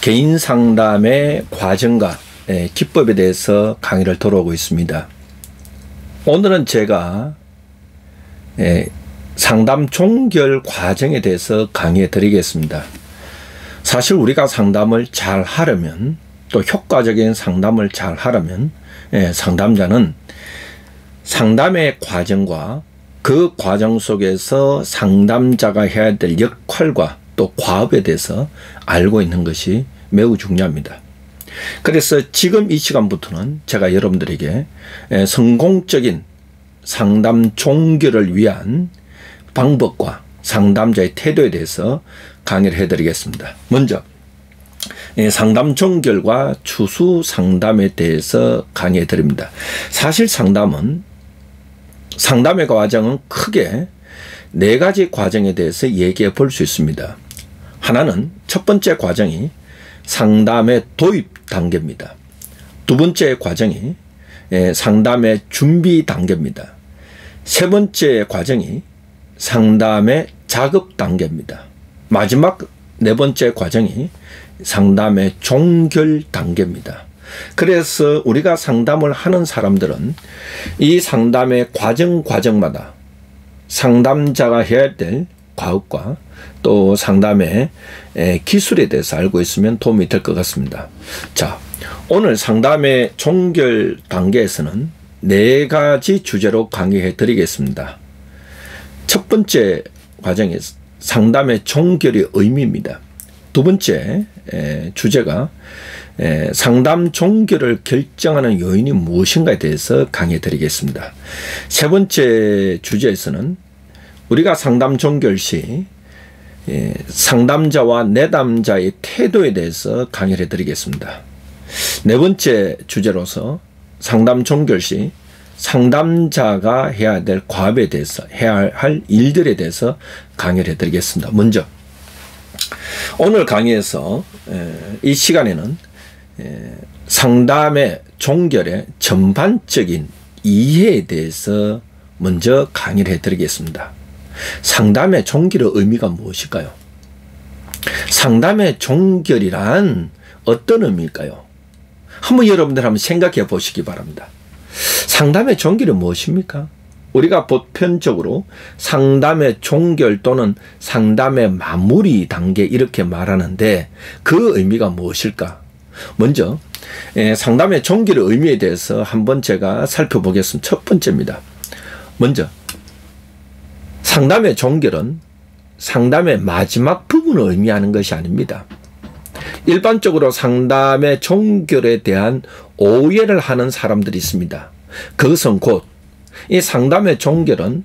개인 상담의 과정과 기법에 대해서 강의를 돌아오고 있습니다. 오늘은 제가 상담 종결 과정에 대해서 강의해 드리겠습니다. 사실 우리가 상담을 잘 하려면, 또 효과적인 상담을 잘 하려면 상담자는 상담의 과정과 그 과정 속에서 상담자가 해야 될 역할과 또 과업에 대해서 알고 있는 것이 매우 중요합니다. 그래서 지금 이 시간부터는 제가 여러분들에게 성공적인 상담 종결을 위한 방법과 상담자의 태도에 대해서 강의를 해드리겠습니다. 먼저 상담 종결과 추수 상담에 대해서 강의해 드립니다. 사실 상담의 과정은 크게 4가지 과정에 대해서 얘기해 볼 수 있습니다. 하나는 첫 번째 과정이 상담의 도입 단계입니다. 두 번째 과정이 상담의 준비 단계입니다. 세 번째 과정이 상담의 작업 단계입니다. 마지막 4번째 과정이 상담의 종결 단계입니다. 그래서 우리가 상담을 하는 사람들은 이 상담의 과정마다 상담자가 해야 될 과업과 또 상담의 기술에 대해서 알고 있으면 도움이 될 것 같습니다. 자, 오늘 상담의 종결 단계에서는 4가지 주제로 강의해 드리겠습니다. 첫 번째 과정이 상담의 종결의 의미입니다. 두 번째 주제가 상담 종결을 결정하는 요인이 무엇인가에 대해서 강의해 드리겠습니다. 세 번째 주제에서는 우리가 상담 종결 시 상담자와 내담자의 태도에 대해서 강의를 해드리겠습니다. 네 번째 주제로서 상담 종결 시 상담자가 해야 될 과업에 대해서, 해야 할 일들에 대해서 강의를 해드리겠습니다. 먼저 오늘 강의에서 이 시간에는 상담의 종결의 전반적인 이해에 대해서 먼저 강의를 해드리겠습니다. 상담의 종결의 의미가 무엇일까요? 상담의 종결이란 어떤 의미일까요? 여러분들 한번 생각해 보시기 바랍니다. 상담의 종결이 무엇입니까? 우리가 보편적으로 상담의 종결 또는 상담의 마무리 단계 이렇게 말하는데 그 의미가 무엇일까? 먼저 상담의 종결의 의미에 대해서 한번 제가 살펴보겠습니다. 첫 번째입니다. 먼저 상담의 종결은 상담의 마지막 부분을 의미하는 것이 아닙니다. 일반적으로 상담의 종결에 대한 오해를 하는 사람들이 있습니다. 그것은 곧 이 상담의 종결은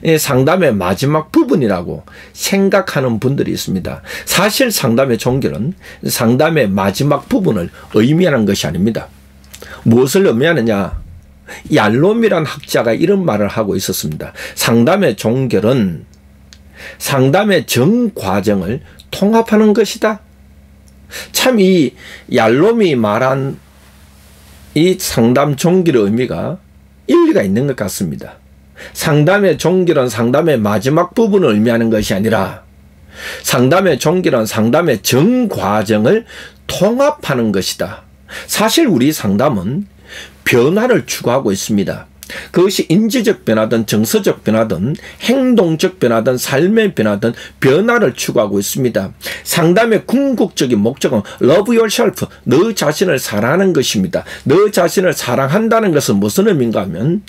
이 상담의 마지막 부분이라고 생각하는 분들이 있습니다. 사실 상담의 종결은 상담의 마지막 부분을 의미하는 것이 아닙니다. 무엇을 의미하느냐? 얄롬이란 학자가 이런 말을 하고 있었습니다. 상담의 종결은 상담의 전 과정을 통합하는 것이다. 참 이 얄롬이 말한 이 상담 종결의 의미가 일리가 있는 것 같습니다. 상담의 종결은 상담의 마지막 부분을 의미하는 것이 아니라 상담의 종결은 상담의 전 과정을 통합하는 것이다. 사실 우리 상담은 변화를 추구하고 있습니다. 그것이 인지적 변화든 정서적 변화든 행동적 변화든 삶의 변화든 변화를 추구하고 있습니다. 상담의 궁극적인 목적은 Love yourself, 너 자신을 사랑하는 것입니다. 너 자신을 사랑한다는 것은 무슨 의미인가 하면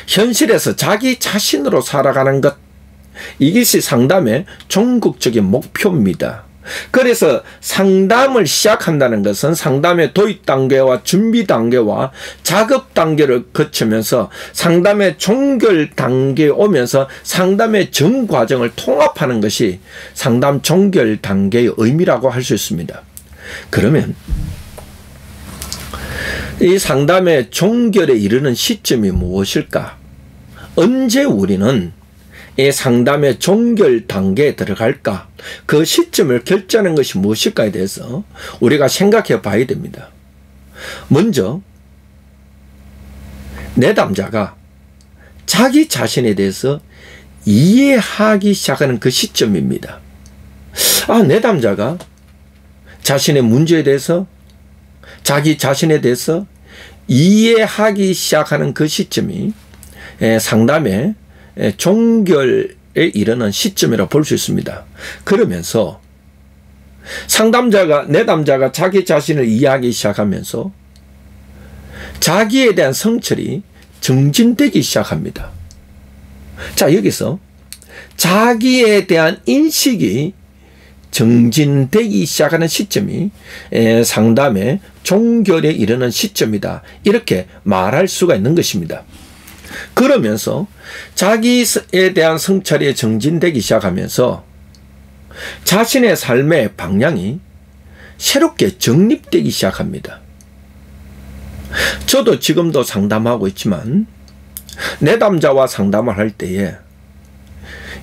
현실에서 자기 자신으로 살아가는 것, 이것이 상담의 궁극적인 목표입니다. 그래서 상담을 시작한다는 것은 상담의 도입 단계와 준비 단계와 작업 단계를 거치면서 상담의 종결 단계에 오면서 상담의 전 과정을 통합하는 것이 상담 종결 단계의 의미라고 할 수 있습니다. 그러면 이 상담의 종결에 이르는 시점이 무엇일까? 언제 우리는 이 상담의 종결 단계에 들어갈까? 그 시점을 결정하는 것이 무엇일까에 대해서 우리가 생각해 봐야 됩니다. 먼저 내담자가 자기 자신에 대해서 이해하기 시작하는 그 시점입니다. 내담자가 자신의 문제에 대해서, 자기 자신에 대해서 이해하기 시작하는 그 시점이 상담의 종결에 이르는 시점이라고 볼 수 있습니다. 그러면서 내담자가 자기 자신을 이해하기 시작하면서 자기에 대한 성찰이 정진되기 시작합니다. 자, 여기서 자기에 대한 인식이 정진되기 시작하는 시점이 상담의 종결에 이르는 시점이다. 이렇게 말할 수가 있는 것입니다. 그러면서 자기에 대한 성찰이 정진되기 시작하면서 자신의 삶의 방향이 새롭게 정립되기 시작합니다. 저도 지금도 상담하고 있지만 내담자와 상담을 할 때에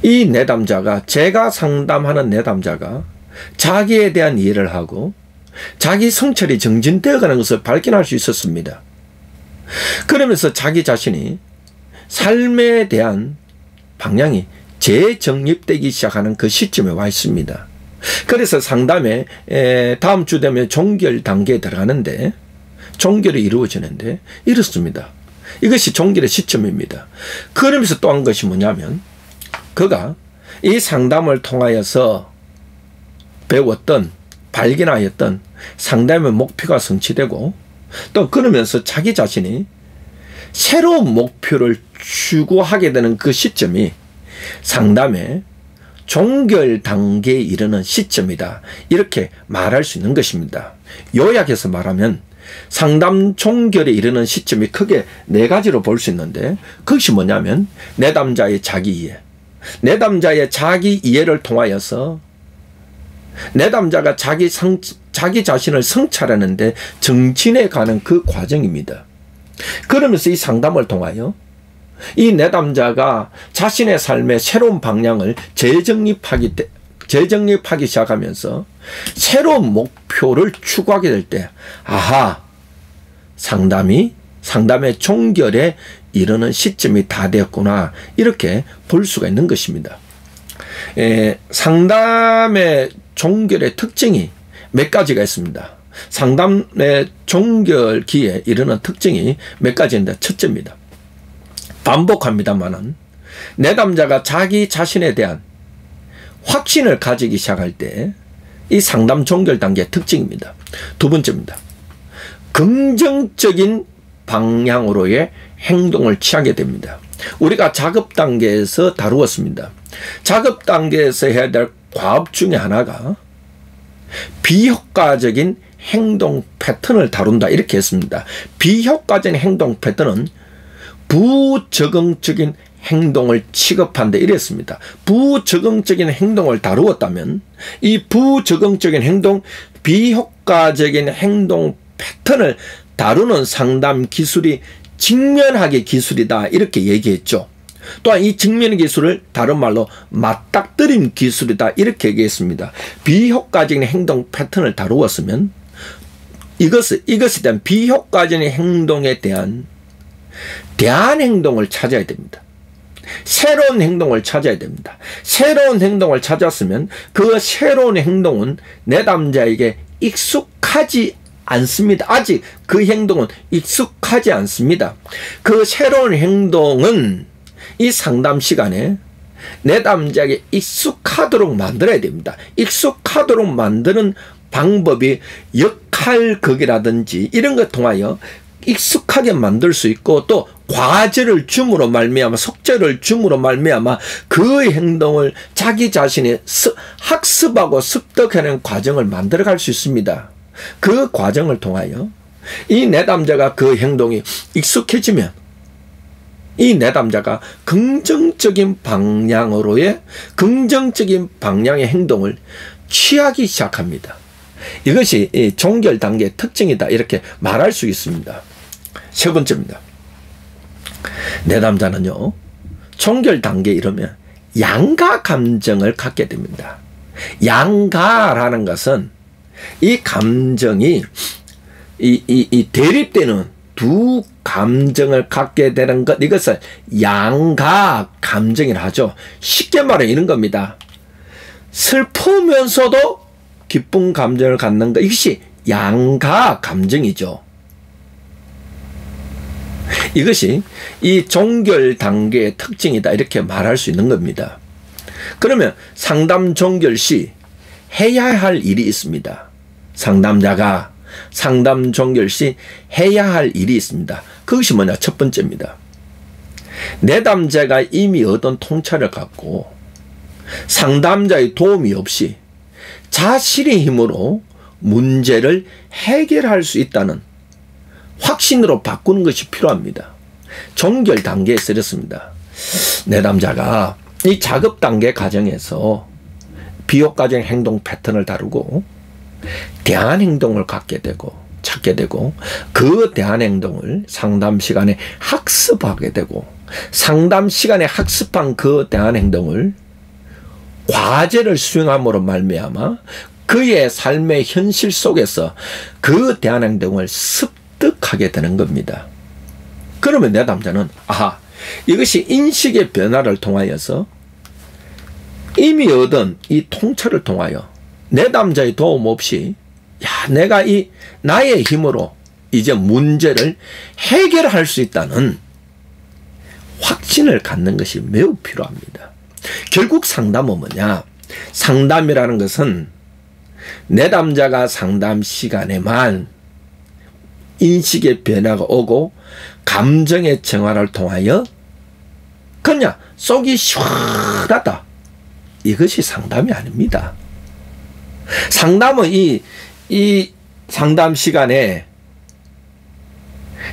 이 내담자가, 제가 상담하는 내담자가 자기에 대한 이해를 하고 자기 성찰이 정진되어 가는 것을 발견할 수 있었습니다. 그러면서 자기 자신이 삶에 대한 방향이 재정립되기 시작하는 그 시점에 와 있습니다. 그래서 상담에 다음 주 되면 종결 단계에 들어가는데, 종결이 이루어지는데 이렇습니다. 이것이 종결의 시점입니다. 그러면서 또 한 것이 뭐냐면, 그가 이 상담을 통하여서 배웠던, 발견하였던 상담의 목표가 성취되고, 또 그러면서 자기 자신이 새로운 목표를 추구하게 되는 그 시점이 상담의 종결 단계에 이르는 시점이다. 이렇게 말할 수 있는 것입니다. 요약해서 말하면 상담 종결에 이르는 시점이 크게 네 가지로 볼 수 있는데, 그것이 뭐냐면 내담자의 자기 이해, 내담자의 자기 이해를 통하여서 내담자가 자기 자신을 성찰하는데 정진해 가는 그 과정입니다. 그러면서 이 상담을 통하여 이 내담자가 자신의 삶의 새로운 방향을 재정립하기 시작하면서 새로운 목표를 추구하게 될 때, 아하, 상담의 종결에 이르는 시점이 다 되었구나, 이렇게 볼 수가 있는 것입니다. 상담의 종결의 특징이 몇 가지가 있습니다. 상담의 종결기에 이르는 특징이 몇 가지인데, 첫째입니다. 반복합니다만은 내담자가 자기 자신에 대한 확신을 가지기 시작할 때 이 상담 종결 단계의 특징입니다. 두 번째입니다. 긍정적인 방향으로의 행동을 취하게 됩니다. 우리가 작업 단계에서 다루었습니다. 작업 단계에서 해야 될 과업 중에 하나가 비효과적인 행동 패턴을 다룬다, 이렇게 했습니다. 비효과적인 행동 패턴은 부적응적인 행동을 취급한다, 이랬습니다. 부적응적인 행동을 다루었다면 이 부적응적인 행동, 비효과적인 행동 패턴을 다루는 상담 기술이 직면하게 기술이다, 이렇게 얘기했죠. 또한 이 직면 기술을 다른 말로 맞닥뜨림 기술이다, 이렇게 얘기했습니다. 비효과적인 행동 패턴을 다루었으면 이것에 대한 비효과적인 행동에 대한 대안행동을 찾아야 됩니다. 새로운 행동을 찾아야 됩니다. 새로운 행동을 찾았으면 그 새로운 행동은 내담자에게 익숙하지 않습니다. 아직 그 행동은 익숙하지 않습니다. 그 새로운 행동은 이 상담 시간에 내담자에게 익숙하도록 만들어야 됩니다. 익숙하도록 만드는 방법이 역할극이라든지 이런 것 통하여 익숙하게 만들 수 있고, 또 과제를 줌으로 말미암아, 속죄를 줌으로 말미암아 그 행동을 자기 자신이 학습하고 습득하는 과정을 만들어갈 수 있습니다. 그 과정을 통하여 이 내담자가 그 행동이 익숙해지면 이 내담자가 긍정적인 방향의 행동을 취하기 시작합니다. 이것이 이 종결 단계의 특징이다, 이렇게 말할 수 있습니다. 세 번째입니다. 내담자는요, 종결 단계에 이르면 양가 감정을 갖게 됩니다. 양가라는 것은 이 감정이 이 대립되는 두 감정을 갖게 되는 것, 이것을 양가 감정이라 하죠. 쉽게 말해 이런 겁니다. 슬프면서도 기쁜 감정을 갖는 것, 이것이 양가 감정이죠. 이것이 이 종결 단계의 특징이다, 이렇게 말할 수 있는 겁니다. 그러면 상담 종결 시 해야 할 일이 있습니다. 상담자가 상담 종결 시 해야 할 일이 있습니다. 그것이 뭐냐? 첫 번째입니다. 내담자가 이미 얻은 통찰을 갖고 상담자의 도움이 없이 자신의 힘으로 문제를 해결할 수 있다는 확신으로 바꾸는 것이 필요합니다. 종결 단계에서 이렇습니다. 내담자가 이 작업 단계 과정에서 비효과적인 행동 패턴을 다루고 대안 행동을 갖게 되고 찾게 되고, 그 대안 행동을 상담 시간에 학습하게 되고, 상담 시간에 학습한 그 대안 행동을 과제를 수행함으로 말미암아 그의 삶의 현실 속에서 그 대안 행동을 습득하게 되는 겁니다. 그러면 내담자는 아하, 이것이 인식의 변화를 통하여서 이미 얻은 이 통찰을 통하여 내담자의 도움 없이 내가 이 나의 힘으로 이제 문제를 해결할 수 있다는 확신을 갖는 것이 매우 필요합니다. 결국 상담은 뭐냐? 상담이라는 것은 내담자가 상담 시간에만 인식의 변화가 오고 감정의 정화를 통하여 그냥 속이 시원하다, 이것이 상담이 아닙니다. 상담은 이 상담 시간에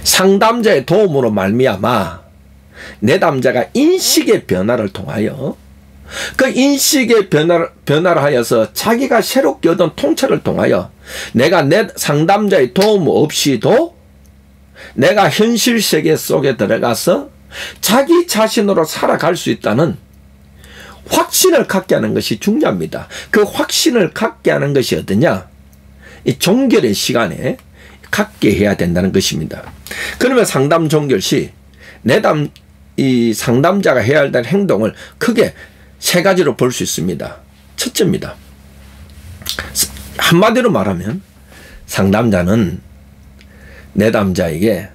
상담자의 도움으로 말미암아 내담자가 인식의 변화를 통하여 그 인식의 변화를 하여서 자기가 새롭게 얻은 통찰을 통하여 내가 내 상담자의 도움 없이도 내가 현실 세계 속에 들어가서 자기 자신으로 살아갈 수 있다는 확신을 갖게 하는 것이 중요합니다. 그 확신을 갖게 하는 것이 어떠냐? 이 종결의 시간에 갖게 해야 된다는 것입니다. 그러면 상담 종결 시 이 상담자가 해야 할 행동을 크게 세 가지로 볼 수 있습니다. 첫째입니다. 한마디로 말하면 상담자는 내담자에게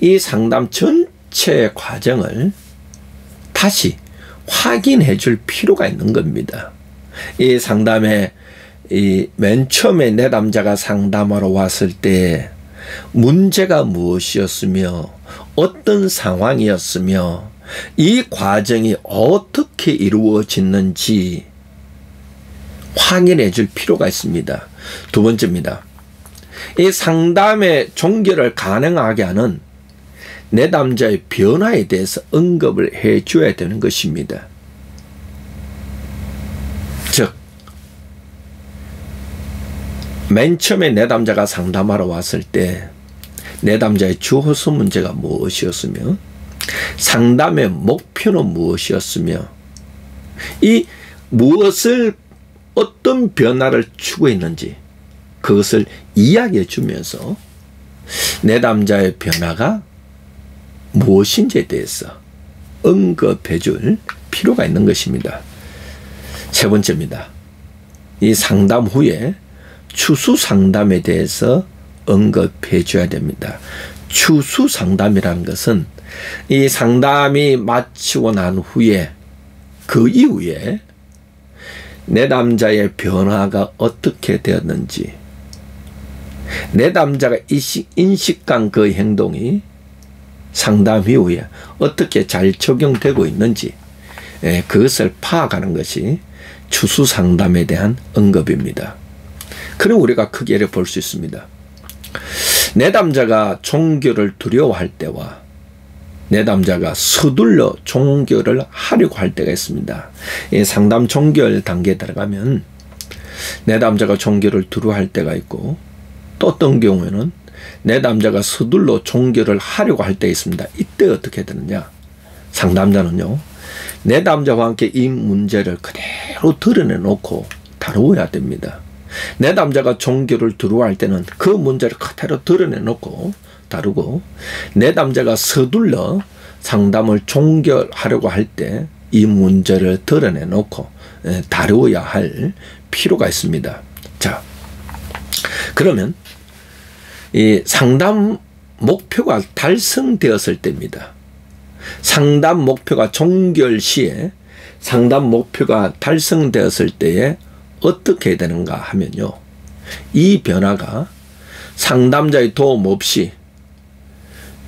이 상담 전체 과정을 다시 확인해 줄 필요가 있는 겁니다. 이 상담에 맨 처음에 내담자가 상담하러 왔을 때 문제가 무엇이었으며 어떤 상황이었으며 이 과정이 어떻게 이루어졌는지 확인해 줄 필요가 있습니다. 두 번째입니다. 이 상담의 종결을 가능하게 하는 내담자의 변화에 대해서 언급을 해 줘야 되는 것입니다. 즉, 맨 처음에 내담자가 상담하러 왔을 때 내담자의 주호소 문제가 무엇이었으며 상담의 목표는 무엇이었으며 이 무엇을 어떤 변화를 추구했는지 그것을 이야기해 주면서 내담자의 변화가 무엇인지에 대해서 언급해 줄 필요가 있는 것입니다. 세 번째입니다. 이 상담 후에 추수 상담에 대해서 언급해 줘야 됩니다. 추수 상담이라는 것은 이 상담이 마치고 난 후에 그 이후에 내담자의 변화가 어떻게 되었는지, 내담자가 인식한 그 행동이 상담 이후에 어떻게 잘 적용되고 있는지 그것을 파악하는 것이 추수 상담에 대한 언급입니다. 그럼 우리가 크게 볼 수 있습니다. 내담자가 종결을 두려워할 때와 내담자가 서둘러 종결을 하려고 할 때가 있습니다. 상담 종결 단계에 들어가면 내담자가 종결을 두려워할 때가 있고, 또 어떤 경우에는 내담자가 서둘러 종결을 하려고 할 때가 있습니다. 이때 어떻게 되느냐? 상담자는요, 내담자와 함께 이 문제를 그대로 드러내놓고 다루어야 됩니다. 내담자가 종결을 두려워할 때는 그 문제를 그대로 드러내놓고 다루고, 내담자가 서둘러 상담을 종결하려고 할 때 이 문제를 드러내놓고 다루어야 할 필요가 있습니다. 자, 그러면 이 상담 목표가 달성되었을 때입니다. 상담 목표가 종결 시에 상담 목표가 달성되었을 때에 어떻게 해야 되는가 하면요. 이 변화가 상담자의 도움 없이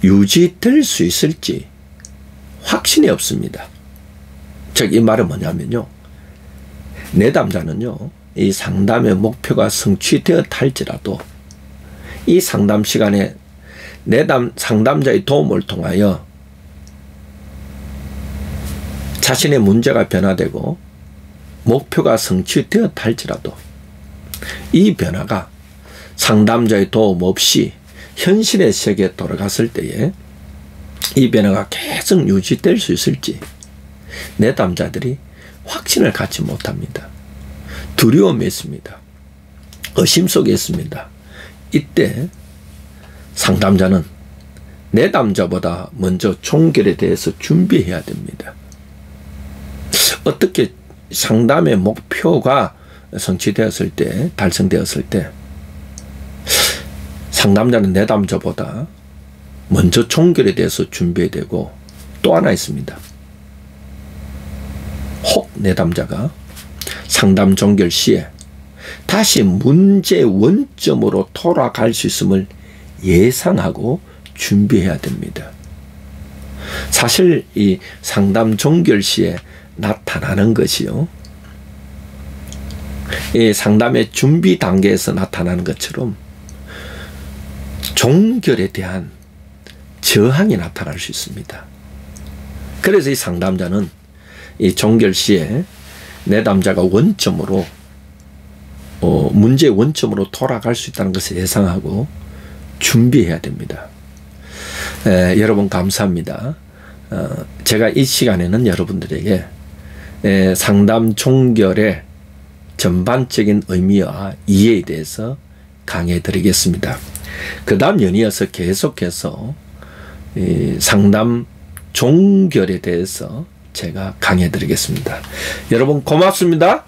유지될 수 있을지 확신이 없습니다. 즉, 이 말은 뭐냐면요. 내담자는요, 이 상담의 목표가 성취되었다 할지라도 이 상담 시간에 상담자의 도움을 통하여 자신의 문제가 변화되고 목표가 성취되었다 할지라도 이 변화가 상담자의 도움 없이 현실의 세계에 돌아갔을 때에 이 변화가 계속 유지될 수 있을지 내담자들이 확신을 갖지 못합니다. 두려움이 있습니다. 의심 속에 있습니다. 이때 상담자는 내담자보다 먼저 종결에 대해서 준비해야 됩니다. 어떻게 상담의 목표가 성취되었을 때, 달성되었을 때 상담자는 내담자보다 먼저 종결에 대해서 준비해야 되고, 또 하나 있습니다. 혹 내담자가 상담 종결 시에 다시 문제 원점으로 돌아갈 수 있음을 예상하고 준비해야 됩니다. 사실 이 상담 종결 시에 나타나는 것이요, 이 상담의 준비 단계에서 나타나는 것처럼 종결에 대한 저항이 나타날 수 있습니다. 그래서 이 상담자는 이 종결 시에 내담자가 원점으로 문제의 원점으로 돌아갈 수 있다는 것을 예상하고 준비해야 됩니다. 여러분 감사합니다. 제가 이 시간에는 여러분들에게 상담 종결의 전반적인 의미와 이해에 대해서 강해 드리겠습니다. 그 다음 연이어서 계속해서 상담 종결에 대해서 제가 강해 드리겠습니다. 여러분 고맙습니다.